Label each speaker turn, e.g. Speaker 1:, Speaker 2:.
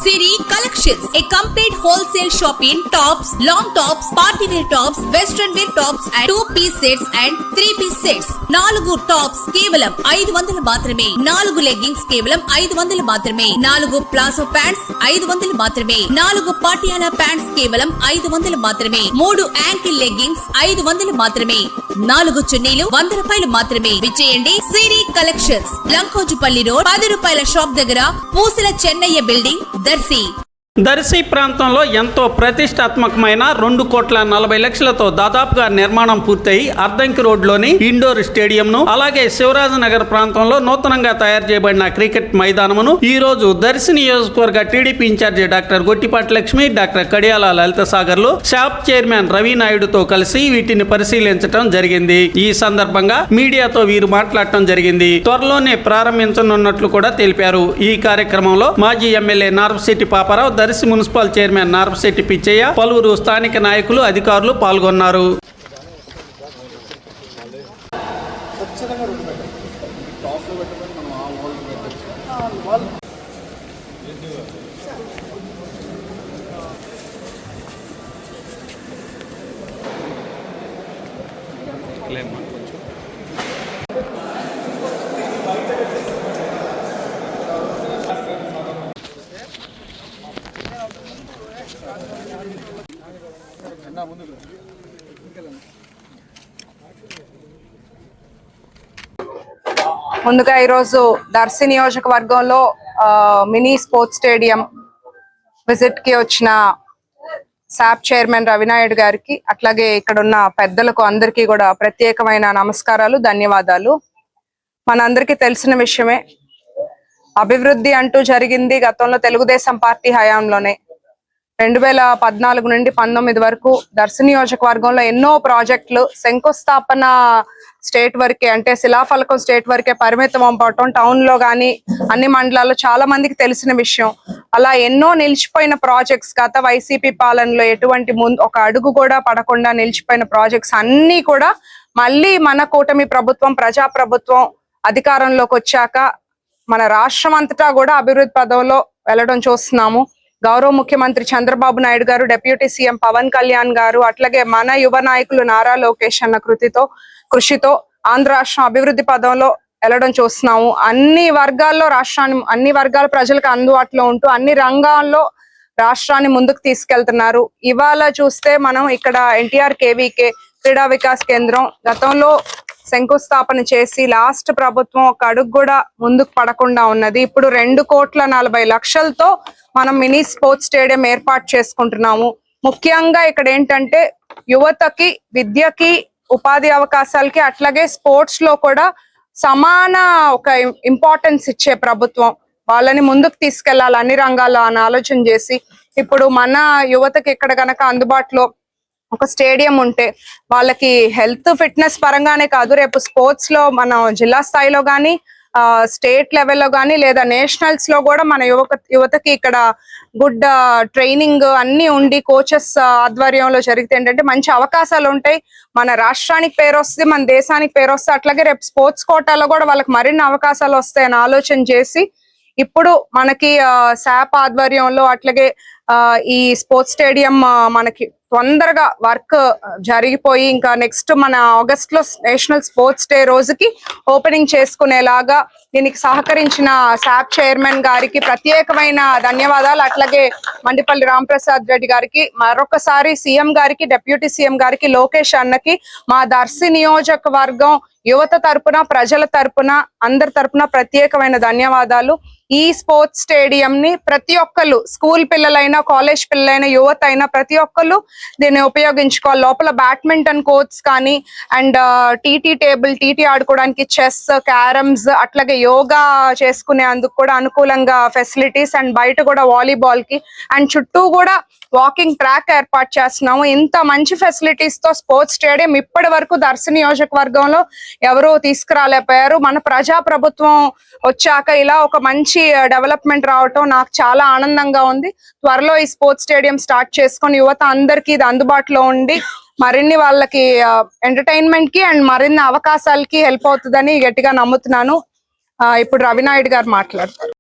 Speaker 1: Siri Collections, a complete wholesale shop in tops, long tops, party wear tops, western wear tops and 2-piece sets and 3-piece sets. 4 tops కేవలం 500 మాత్రమే. 4 leggings కేవలం 500 మాత్రమే. 4 palazzo pants 500 మాత్రమే. 4 Patiala pants కేవలం 500 మాత్రమే. 3 ankle leggings 500 మాత్రమే. 4 చున్నీలు 100 రూపాయలు మాత్రమే. విచేయండి సిరి కలెక్షన్స్, లంకోజుపల్లి రోడ్, 10 రూపాయల షాప్ దగ్గర, పూసల చెన్నయ్య బిల్డింగ్, దర్శి.
Speaker 2: దర్శి ప్రాంతంలో ఎంతో ప్రతిష్టాత్మకమైన 2,40,00,000తో దాదాపుగా నిర్మాణం పూర్తయి అర్ధంకి రోడ్లోని ఇండోర్ స్టేడియంను, అలాగే శివరాజనగర్ ప్రాంతంలో నూతనంగా తయారు చేయబడిన క్రికెట్ మైదానమును ఈ రోజు దర్శి నియోజకవర్గ TDP incharge doctor Gottipati Lakshmi, doctor Kadiyala Lalitha సాగర్లు షాప్ చైర్మన్ రవి నాయుడుతో కలిసి వీటిని పరిశీలించడం జరిగింది. ఈ సందర్భంగా మీడియాతో వీరు మాట్లాడటం జరిగింది. త్వరలోనే ప్రారంభించనున్నట్లు కూడా తెలిపారు. ఈ కార్యక్రమంలో మాజీ MLA Narpasetti Paparao, Darsi municipal chairman Narpasetti Pichaiah, పలువురు స్థానిక నాయకులు, అధికారులు పాల్గొన్నారు.
Speaker 3: ముందుగా ఈరోజు దర్శి నియోజకవర్గంలో మినీ స్పోర్ట్స్ స్టేడియం విజిట్ కి వచ్చిన శాప్ చైర్మన్ రవినాయుడు గారికి, అట్లాగే ఇక్కడ ఉన్న పెద్దలకు అందరికీ కూడా ప్రత్యేకమైన నమస్కారాలు, ధన్యవాదాలు. మనందరికీ తెలిసిన విషయమే, అభివృద్ధి అంటూ జరిగింది గతంలో తెలుగుదేశం పార్టీ హయాంలోనే. 2014 నుండి 19 వరకు దర్శి నియోజకవర్గంలో ఎన్నో ప్రాజెక్టులు శంకుస్థాపన స్టేట్ వరకే, అంటే శిలాఫలకం స్టేట్ వరకే పరిమితం అవ్వటం టౌన్ లో కానీ అన్ని మండలాల్లో చాలా మందికి తెలిసిన విషయం. అలా ఎన్నో నిలిచిపోయిన ప్రాజెక్ట్స్, గత వైసీపీ పాలనలో ఎటువంటి ఒక అడుగు కూడా పడకుండా నిలిచిపోయిన ప్రాజెక్ట్స్ అన్ని కూడా మళ్ళీ మన కూటమి ప్రభుత్వం, ప్రజా ప్రభుత్వం అధికారంలోకి వచ్చాక మన రాష్ట్రం అంతటా కూడా అభివృద్ధి పదంలో వెళ్ళడం చూస్తున్నాము. గౌరవ ముఖ్యమంత్రి చంద్రబాబు నాయుడు గారు, డిప్యూటీ సీఎం పవన్ కళ్యాణ్ గారు, అట్లాగే మన యువ నాయకులు నారా లోకేష్ అన్న కృషితో ఆంధ్ర రాష్ట్రం అభివృద్ధి పదంలో వెళ్ళడం చూస్తున్నాము. అన్ని వర్గాల్లో రాష్ట్రాన్ని, అన్ని వర్గాల ప్రజలకు అందుబాటులో ఉంటూ అన్ని రంగాల్లో రాష్ట్రాన్ని ముందుకు తీసుకెళ్తున్నారు. ఇవాళ చూస్తే మనం ఇక్కడ ఎన్టీఆర్ కేవీకే క్రీడా వికాస్ కేంద్రం గతంలో శంకుస్థాపన చేసి లాస్ట్ ప్రభుత్వం ఒక అడుగు కూడా ముందుకు పడకుండా ఉన్నది. ఇప్పుడు 2,40,00,000తో మనం మినీ స్పోర్ట్స్ స్టేడియం ఏర్పాటు చేసుకుంటున్నాము. ముఖ్యంగా ఇక్కడ ఏంటంటే యువతకి, విద్యకి, ఉపాధి అవకాశాలకి, అట్లాగే స్పోర్ట్స్ లో కూడా సమాన ఒక ఇంపార్టెన్స్ ఇచ్చే ప్రభుత్వం. వాళ్ళని ముందుకు తీసుకెళ్లాలి అన్ని రంగాల్లో అని ఆలోచన చేసి ఇప్పుడు మన యువతకి ఇక్కడ గనక అందుబాటులో ఒక స్టేడియం ఉంటే వాళ్ళకి హెల్త్ ఫిట్నెస్ పరంగానే కాదు, రేపు స్పోర్ట్స్ లో మన జిల్లా స్థాయిలో కానీ స్టేట్ లెవెల్లో కానీ లేదా నేషనల్స్ లో కూడా మన యువతకి ఇక్కడ గుడ్ ట్రైనింగ్ అన్ని ఉండి కోచెస్ ఆధ్వర్యంలో జరిగితే ఏంటంటే మంచి అవకాశాలు ఉంటాయి. మన రాష్ట్రానికి పేరు వస్తుంది, మన దేశానికి పేరు వస్తుంది. అట్లాగే రేపు స్పోర్ట్స్ కోటాలో కూడా వాళ్ళకి మరిన్ని అవకాశాలు వస్తాయని ఆలోచన చేసి ఇప్పుడు మనకి శాప్ ఆధ్వర్యంలో అట్లాగే ఈ స్పోర్ట్స్ స్టేడియం మనకి తొందరగా వర్క్ జరిగిపోయి ఇంకా నెక్స్ట్ మన ఆగస్ట్ లో నేషనల్ స్పోర్ట్స్ డే రోజుకి ఓపెనింగ్ చేసుకునేలాగా దీనికి సహకరించిన శాప్ చైర్మన్ గారికి ప్రత్యేకమైన ధన్యవాదాలు. అట్లాగే మండిపల్లి రాంప్రసాద్ రెడ్డి గారికి, మరొకసారి సీఎం గారికి, డిప్యూటీ సీఎం గారికి, లోకేష్ అన్నకి, మా దర్శి నియోజకవర్గం యువత తరపున, ప్రజల తరపున, అందరి తరపున ప్రత్యేకమైన ధన్యవాదాలు. ఈ స్పోర్ట్స్ స్టేడియం ని ప్రతి ఒక్కళ్ళు, స్కూల్ పిల్లలైనా, కాలేజ్ పిల్లలైనా, యువత అయినా ప్రతి ఒక్కళ్ళు దీన్ని ఉపయోగించుకోవాలి. లోపల బ్యాడ్మింటన్ కోర్ట్స్ కానీ అండ్ టీటీ టేబుల్, టీటీ ఆడుకోవడానికి, చెస్, క్యారమ్స్, అట్లాగే యోగా చేసుకునే అందుకు కూడా అనుకూలంగా ఫెసిలిటీస్, అండ్ బయట కూడా వాలీబాల్ కి అండ్ చుట్టూ కూడా వాకింగ్ ట్రాక్ ఏర్పాటు చేస్తున్నాము. ఇంత మంచి ఫెసిలిటీస్ తో స్పోర్ట్స్ స్టేడియం ఇప్పటి వరకు దర్శి నియోజకవర్గంలో ఎవరు తీసుకురాలేకపోయారు. మన ప్రజా ప్రభుత్వం వచ్చాక ఇలా ఒక మంచి డెవలప్మెంట్ రావటం నాకు చాలా ఆనందంగా ఉంది. త్వరలో ఈ స్పోర్ట్స్ స్టేడియం స్టార్ట్ చేసుకొని యువత అందరికీ ఇది అందుబాటులో ఉండి మరిన్ని వాళ్ళకి ఎంటర్టైన్మెంట్ కి అండ్ మరిన్ని అవకాశాలకి హెల్ప్ అవుతుందని గట్టిగా నమ్ముతున్నాను. ఇప్పుడు రవినాయుడు గారు మాట్లాడతారు.